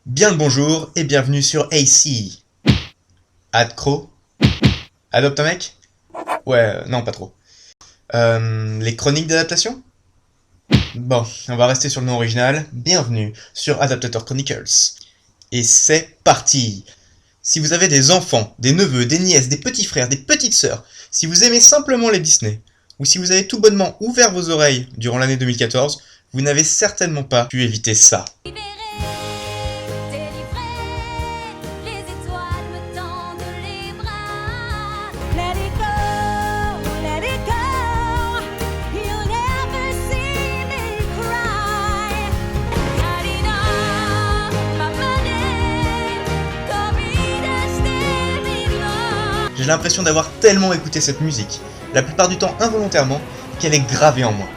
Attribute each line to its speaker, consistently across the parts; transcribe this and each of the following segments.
Speaker 1: Bien le bonjour et bienvenue sur AC. Ad Crow. Adopte un mec. Ouais, non pas trop. Les chroniques d'adaptation. Bon, on va rester sur le nom original. Bienvenue sur Adaptator Chronicles. Et c'est parti. Si vous avez des enfants, des neveux, des nièces, des petits frères, des petites sœurs, si vous aimez simplement les Disney, ou si vous avez tout bonnement ouvert vos oreilles durant l'année 2014, vous n'avez certainement pas pu éviter ça. J'ai l'impression d'avoir tellement écouté cette musique, la plupart du temps involontairement, qu'elle est gravée en moi.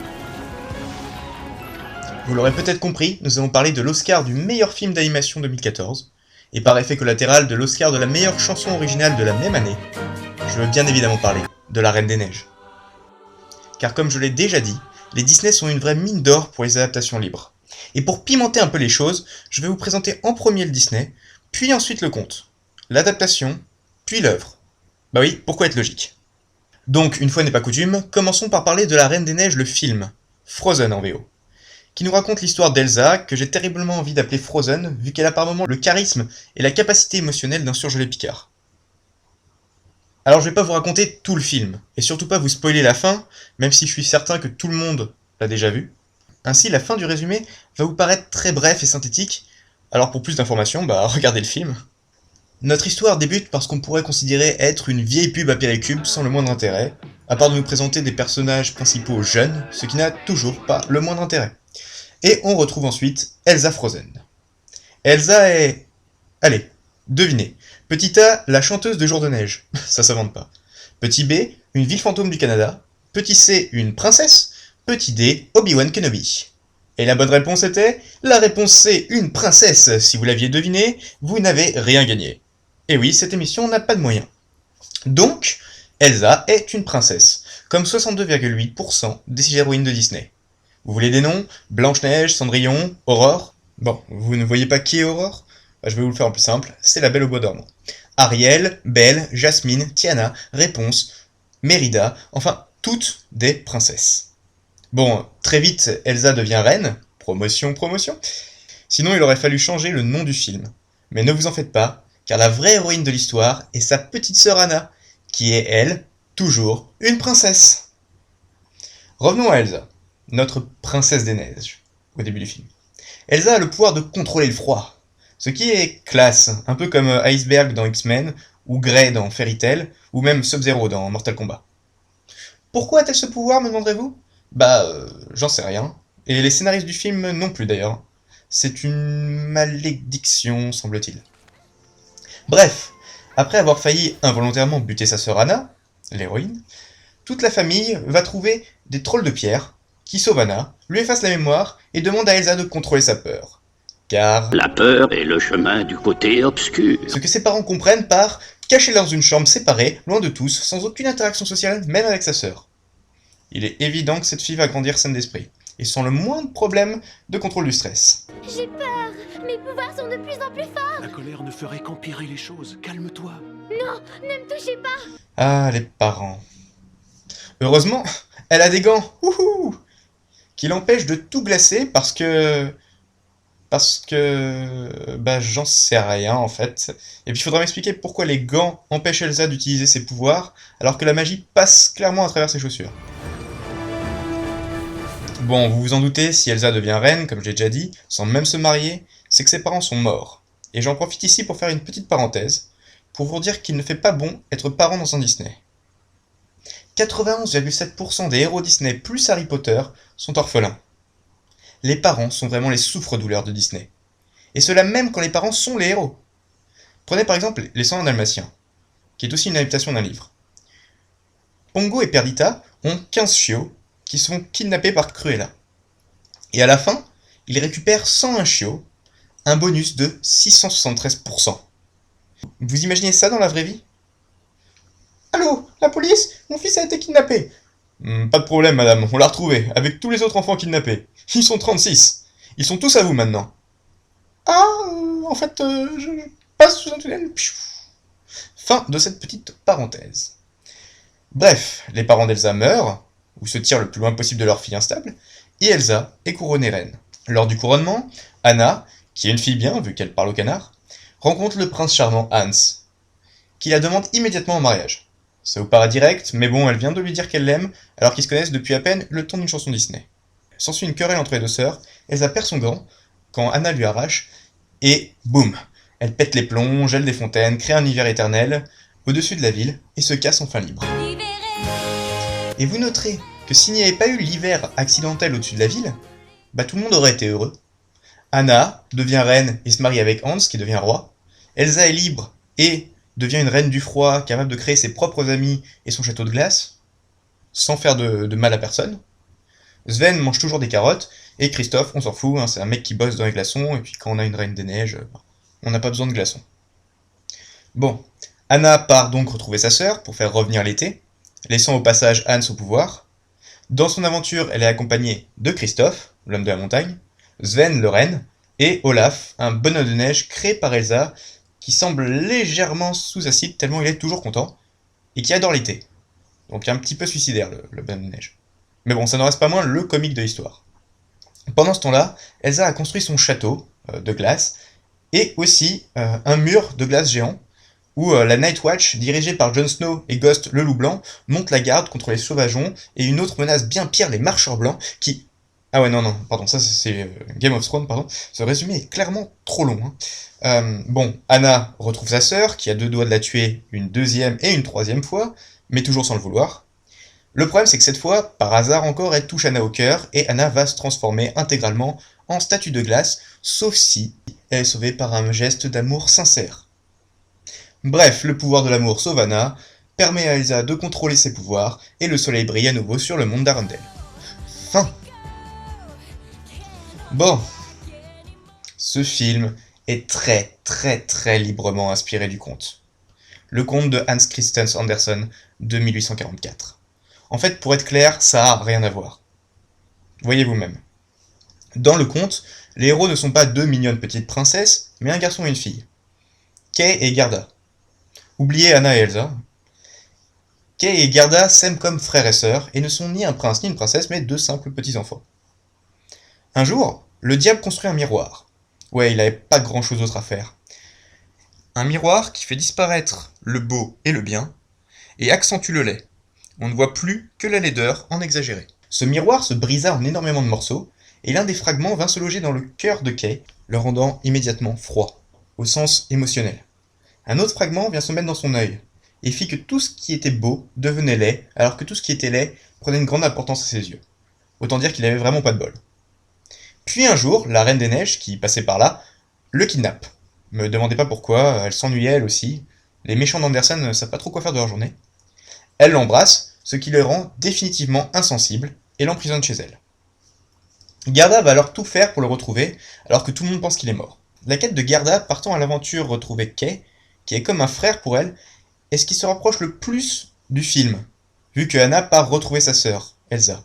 Speaker 1: Vous l'aurez peut-être compris, nous allons parler de l'Oscar du meilleur film d'animation 2014, et par effet collatéral de l'Oscar de la meilleure chanson originale de la même année. Je veux bien évidemment parler de La Reine des Neiges. Car comme je l'ai déjà dit, les Disney sont une vraie mine d'or pour les adaptations libres. Et pour pimenter un peu les choses, je vais vous présenter en premier le Disney, puis ensuite le conte, l'adaptation, puis l'œuvre. Bah oui, pourquoi être logique? Donc, une fois n'est pas coutume, commençons par parler de La Reine des Neiges, le film, Frozen en VO, qui nous raconte l'histoire d'Elsa, que j'ai terriblement envie d'appeler Frozen, vu qu'elle a par moments le charisme et la capacité émotionnelle d'un surgelé Picard. Alors je vais pas vous raconter tout le film, et surtout pas vous spoiler la fin, même si je suis certain que tout le monde l'a déjà vu. Ainsi, la fin du résumé va vous paraître très bref et synthétique, alors pour plus d'informations, regardez le film. Notre histoire débute parce qu'on pourrait considérer être une vieille pub à Péricube sans le moindre intérêt, à part de nous présenter des personnages principaux jeunes, ce qui n'a toujours pas le moindre intérêt. Et on retrouve ensuite Elsa Frozen. Elsa est... Allez, devinez. Petit A, la chanteuse de Jour de Neige. Ça s'invente pas. Petit B, une ville fantôme du Canada. Petit C, une princesse. Petit D, Obi-Wan Kenobi. Et la bonne réponse était... La réponse C, une princesse. Si vous l'aviez deviné, vous n'avez rien gagné. Et oui, cette émission n'a pas de moyens. Donc, Elsa est une princesse, comme 62,8% des héroïnes de Disney. Vous voulez des noms? Blanche-Neige, Cendrillon, Aurore? Bon, vous ne voyez pas qui est Aurore? Je vais vous le faire en plus simple, c'est la Belle au bois dormant. Ariel, Belle, Jasmine, Tiana, Réponse, Mérida, enfin, toutes des princesses. Bon, très vite, Elsa devient reine, promotion, promotion. Sinon, il aurait fallu changer le nom du film. Mais ne vous en faites pas, car la vraie héroïne de l'histoire est sa petite sœur Anna, qui est, elle, toujours une princesse. Revenons à Elsa, notre princesse des neiges, au début du film. Elsa a le pouvoir de contrôler le froid, ce qui est classe, un peu comme Iceberg dans X-Men, ou Grey dans Fairy Tail, ou même Sub-Zero dans Mortal Kombat. Pourquoi a-t-elle ce pouvoir, me demanderez-vous? J'en sais rien, et les scénaristes du film non plus d'ailleurs. C'est une malédiction, semble-t-il. Bref, après avoir failli involontairement buter sa sœur Anna, l'héroïne, toute la famille va trouver des trolls de pierre qui sauvent Anna, lui effacent la mémoire et demandent à Elsa de contrôler sa peur. Car
Speaker 2: la peur est le chemin du côté obscur.
Speaker 1: Ce que ses parents comprennent par cacher dans une chambre séparée, loin de tous, sans aucune interaction sociale, même avec sa sœur. Il est évident que cette fille va grandir saine d'esprit, et sans le moindre problème de contrôle du stress.
Speaker 3: J'ai peur. Mes pouvoirs sont de plus en plus forts.
Speaker 4: La colère ne ferait qu'empirer les choses. Calme-toi.
Speaker 3: Non, ne me touchez pas.
Speaker 1: Ah, les parents. Heureusement, elle a des gants, wouhou, qui l'empêchent de tout glacer parce que j'en sais rien en fait. Et puis il faudra m'expliquer pourquoi les gants empêchent Elsa d'utiliser ses pouvoirs alors que la magie passe clairement à travers ses chaussures. Bon, vous vous en doutez, si Elsa devient reine, comme j'ai déjà dit, sans même se marier, c'est que ses parents sont morts. Et j'en profite ici pour faire une petite parenthèse, pour vous dire qu'il ne fait pas bon être parent dans un Disney. 91,7% des héros Disney plus Harry Potter sont orphelins. Les parents sont vraiment les souffres-douleurs de Disney. Et cela même quand les parents sont les héros. Prenez par exemple Les 101 Dalmatiens, qui est aussi une adaptation d'un livre. Pongo et Perdita ont 15 chiots qui sont kidnappés par Cruella. Et à la fin, ils récupèrent 101 chiots, un bonus de 673%. Vous imaginez ça dans la vraie vie? Allô, la police? Mon fils a été kidnappé. Pas de problème, madame, on l'a retrouvé, avec tous les autres enfants kidnappés. Ils sont 36. Ils sont tous à vous maintenant. Ah, en fait, je passe sous un tunnel. Piou. Fin de cette petite parenthèse. Bref, les parents d'Elsa meurent, ou se tirent le plus loin possible de leur fille instable, et Elsa est couronnée reine. Lors du couronnement, Anna, qui est une fille bien vu qu'elle parle au canard, rencontre le prince charmant Hans, qui la demande immédiatement en mariage. Ça vous paraît direct, mais bon, elle vient de lui dire qu'elle l'aime, alors qu'ils se connaissent depuis à peine le temps d'une chanson Disney. S'ensuit une querelle entre les deux sœurs, Elsa perd son gant, quand Anna lui arrache, et boum, elle pète les plombs, gèle des fontaines, crée un hiver éternel, au-dessus de la ville, et se casse enfin libre. Et vous noterez que s'il n'y avait pas eu l'hiver accidentel au-dessus de la ville, bah tout le monde aurait été heureux. Anna devient reine et se marie avec Hans qui devient roi. Elsa est libre et devient une reine du froid capable de créer ses propres amis et son château de glace, sans faire de mal à personne. Sven mange toujours des carottes, et Christophe, on s'en fout, hein, c'est un mec qui bosse dans les glaçons, et puis quand on a une reine des neiges, on n'a pas besoin de glaçons. Bon, Anna part donc retrouver sa sœur pour faire revenir l'été, laissant au passage Hans au pouvoir. Dans son aventure, elle est accompagnée de Christophe, l'homme de la montagne, Sven, le renne, et Olaf, un bonhomme de neige créé par Elsa, qui semble légèrement sous acide tellement il est toujours content, et qui adore l'été. Donc un petit peu suicidaire, le bonhomme de neige. Mais bon, ça n'en reste pas moins le comique de l'histoire. Pendant ce temps-là, Elsa a construit son château de glace, et aussi un mur de glace géant, où la Night Watch, dirigée par Jon Snow et Ghost le loup blanc, monte la garde contre les sauvageons, et une autre menace bien pire, les marcheurs blancs, qui... Ah ouais, non, pardon, ça c'est Game of Thrones, pardon. Ce résumé est clairement trop long. Bon, Anna retrouve sa sœur, qui a deux doigts de la tuer une deuxième et une troisième fois, mais toujours sans le vouloir. Le problème, c'est que cette fois, par hasard encore, elle touche Anna au cœur, et Anna va se transformer intégralement en statue de glace, sauf si elle est sauvée par un geste d'amour sincère. Bref, le pouvoir de l'amour sauve Anna, permet à Elsa de contrôler ses pouvoirs, et le soleil brille à nouveau sur le monde d'Arendelle. Fin. Bon, ce film est très librement inspiré du conte. Le conte de Hans Christian Andersen de 1844. En fait, pour être clair, ça a rien à voir. Voyez vous-même. Dans le conte, les héros ne sont pas deux mignonnes petites princesses, mais un garçon et une fille. Kay et Gerda. Oubliez Anna et Elsa. Kay et Gerda s'aiment comme frères et sœurs, et ne sont ni un prince ni une princesse, mais deux simples petits-enfants. Un jour, le diable construit un miroir. Ouais, il n'avait pas grand-chose d'autre à faire. Un miroir qui fait disparaître le beau et le bien, et accentue le laid. On ne voit plus que la laideur en exagéré. Ce miroir se brisa en énormément de morceaux, et l'un des fragments vint se loger dans le cœur de Kay, le rendant immédiatement froid, au sens émotionnel. Un autre fragment vient se mettre dans son œil, et fit que tout ce qui était beau devenait laid, alors que tout ce qui était laid prenait une grande importance à ses yeux. Autant dire qu'il avait vraiment pas de bol. Puis un jour, la Reine des Neiges, qui passait par là, le kidnappe. Me demandez pas pourquoi, elle s'ennuyait elle aussi. Les méchants d'Andersen ne savent pas trop quoi faire de leur journée. Elle l'embrasse, ce qui le rend définitivement insensible, et l'emprisonne chez elle. Gerda va alors tout faire pour le retrouver, alors que tout le monde pense qu'il est mort. La quête de Gerda partant à l'aventure retrouver Kay, qui est comme un frère pour elle, est ce qui se rapproche le plus du film, vu que Anna part retrouver sa sœur, Elsa,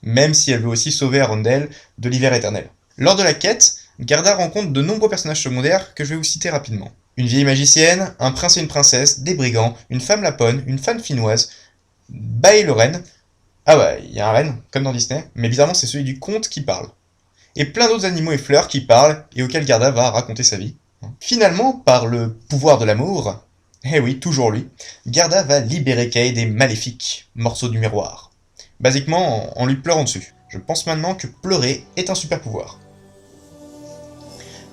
Speaker 1: même si elle veut aussi sauver Arendelle de l'hiver éternel. Lors de la quête, Gerda rencontre de nombreux personnages secondaires que je vais vous citer rapidement. Une vieille magicienne, un prince et une princesse, des brigands, une femme lapone, une femme finnoise, Bae le renne. Ah ouais, il y a un renne, comme dans Disney, mais bizarrement c'est celui du conte qui parle. Et plein d'autres animaux et fleurs qui parlent et auxquels Gerda va raconter sa vie. Finalement, par le pouvoir de l'amour, eh oui, toujours lui, Gerda va libérer Kay des maléfiques morceaux du miroir. Basiquement, en lui pleurant dessus. Je pense maintenant que pleurer est un super pouvoir.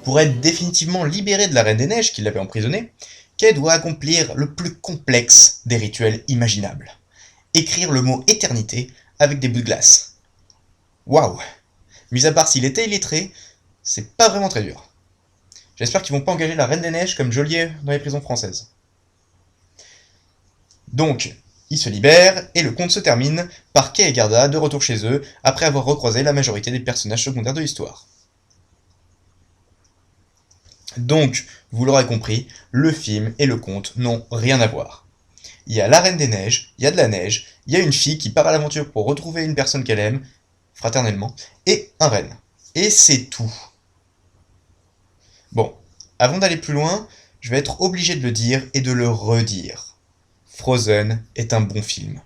Speaker 1: Pour être définitivement libérée de la Reine des Neiges qui l'avait emprisonnée, Kay doit accomplir le plus complexe des rituels imaginables. Écrire le mot éternité avec des bouts de glace. Waouh! Mis à part s'il était illettré, c'est pas vraiment très dur. J'espère qu'ils vont pas engager la Reine des Neiges comme geôlier dans les prisons françaises. Donc, ils se libèrent, et le conte se termine par Kay et Gerda de retour chez eux, après avoir recroisé la majorité des personnages secondaires de l'histoire. Donc, vous l'aurez compris, le film et le conte n'ont rien à voir. Il y a la Reine des Neiges, il y a de la neige, il y a une fille qui part à l'aventure pour retrouver une personne qu'elle aime, fraternellement, et un renne. Et c'est tout. Bon, avant d'aller plus loin, je vais être obligé de le dire et de le redire. Frozen est un bon film.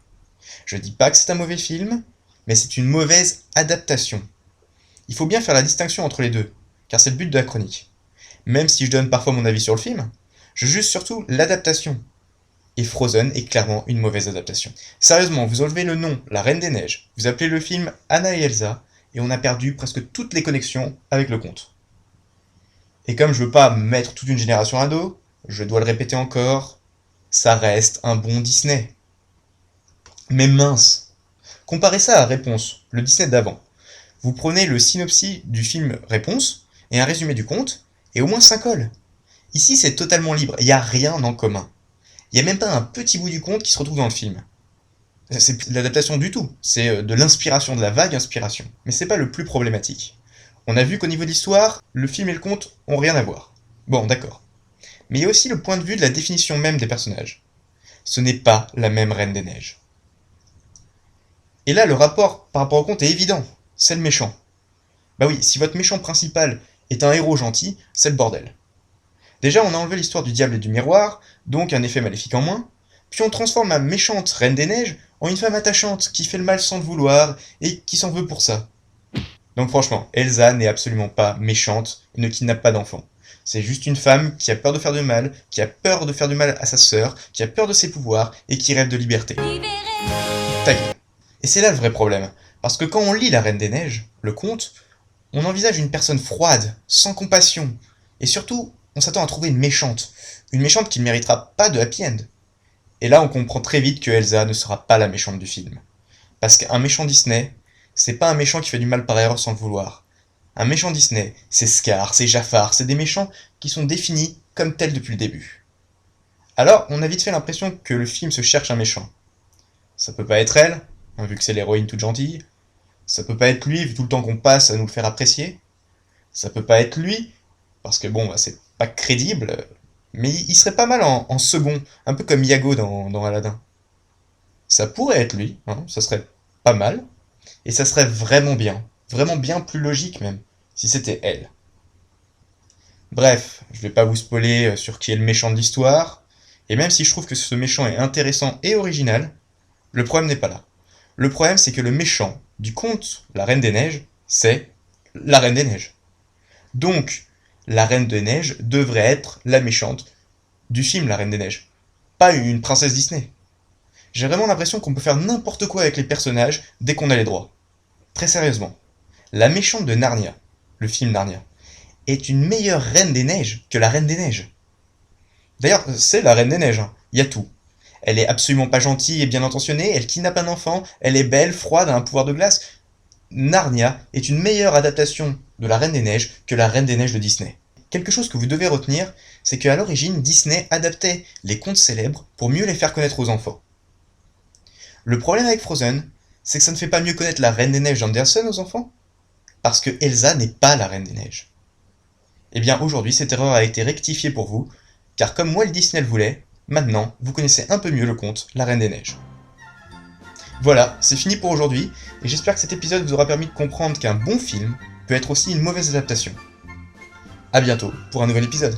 Speaker 1: Je dis pas que c'est un mauvais film, mais c'est une mauvaise adaptation. Il faut bien faire la distinction entre les deux, car c'est le but de la chronique. Même si je donne parfois mon avis sur le film, je juge surtout l'adaptation. Et Frozen est clairement une mauvaise adaptation. Sérieusement, vous enlevez le nom La Reine des Neiges, vous appelez le film Anna et Elsa, et on a perdu presque toutes les connexions avec le conte. Et comme je veux pas mettre toute une génération à dos, je dois le répéter encore, ça reste un bon Disney. Mais mince, comparez ça à Réponse, le Disney d'avant. Vous prenez le synopsis du film Réponse et un résumé du conte, et au moins ça colle. Ici c'est totalement libre, il n'y a rien en commun. Il n'y a même pas un petit bout du conte qui se retrouve dans le film. C'est l'adaptation du tout, c'est de l'inspiration, de la vague inspiration. Mais c'est pas le plus problématique. On a vu qu'au niveau de l'histoire, le film et le conte ont rien à voir. Bon, d'accord. Mais il y a aussi le point de vue de la définition même des personnages. Ce n'est pas la même Reine des Neiges. Et là, le rapport par rapport au conte est évident, c'est le méchant. Bah oui, si votre méchant principal est un héros gentil, c'est le bordel. Déjà, on a enlevé l'histoire du diable et du miroir, donc un effet maléfique en moins, puis on transforme la méchante Reine des Neiges en une femme attachante qui fait le mal sans le vouloir et qui s'en veut pour ça. Donc franchement, Elsa n'est absolument pas méchante et ne kidnappe pas d'enfants. C'est juste une femme qui a peur de faire de mal, qui a peur de faire du mal à sa sœur, qui a peur de ses pouvoirs et qui rêve de liberté. Ta gueule. Et c'est là le vrai problème, parce que quand on lit La Reine des Neiges, le conte, on envisage une personne froide, sans compassion, et surtout, on s'attend à trouver une méchante qui ne méritera pas de happy end. Et là, on comprend très vite que Elsa ne sera pas la méchante du film. Parce qu'un méchant Disney, c'est pas un méchant qui fait du mal par erreur sans le vouloir. Un méchant Disney, c'est Scar, c'est Jafar, c'est des méchants qui sont définis comme tels depuis le début. Alors, on a vite fait l'impression que le film se cherche un méchant. Ça peut pas être elle, hein, vu que c'est l'héroïne toute gentille. Ça peut pas être lui, vu tout le temps qu'on passe à nous le faire apprécier. Ça peut pas être lui, parce que bon, bah, c'est pas crédible, mais il serait pas mal en second, un peu comme Iago dans Aladdin. Ça pourrait être lui, hein, ça serait pas mal, et ça serait vraiment bien plus logique même, si c'était elle. Bref, je vais pas vous spoiler sur qui est le méchant de l'histoire, et même si je trouve que ce méchant est intéressant et original, le problème n'est pas là. Le problème c'est que le méchant du conte La Reine des Neiges, c'est la Reine des Neiges. Donc, la Reine des Neiges devrait être la méchante du film La Reine des Neiges, pas une princesse Disney. J'ai vraiment l'impression qu'on peut faire n'importe quoi avec les personnages dès qu'on a les droits. Très sérieusement, la méchante de Narnia, le film Narnia, est une meilleure Reine des Neiges que la Reine des Neiges. D'ailleurs, c'est la Reine des Neiges, hein. Il y a tout. Elle est absolument pas gentille et bien intentionnée, elle kidnappe un enfant, elle est belle, froide, a un pouvoir de glace. Narnia est une meilleure adaptation de la Reine des Neiges que la Reine des Neiges de Disney. Quelque chose que vous devez retenir, c'est qu'à l'origine, Disney adaptait les contes célèbres pour mieux les faire connaître aux enfants. Le problème avec Frozen, c'est que ça ne fait pas mieux connaître la Reine des Neiges d'Anderson aux enfants, parce que Elsa n'est pas la Reine des Neiges. Eh bien aujourd'hui, cette erreur a été rectifiée pour vous, car comme Walt Disney le voulait, maintenant, vous connaissez un peu mieux le conte La Reine des Neiges. Voilà, c'est fini pour aujourd'hui, et j'espère que cet épisode vous aura permis de comprendre qu'un bon film peut être aussi une mauvaise adaptation. A bientôt pour un nouvel épisode.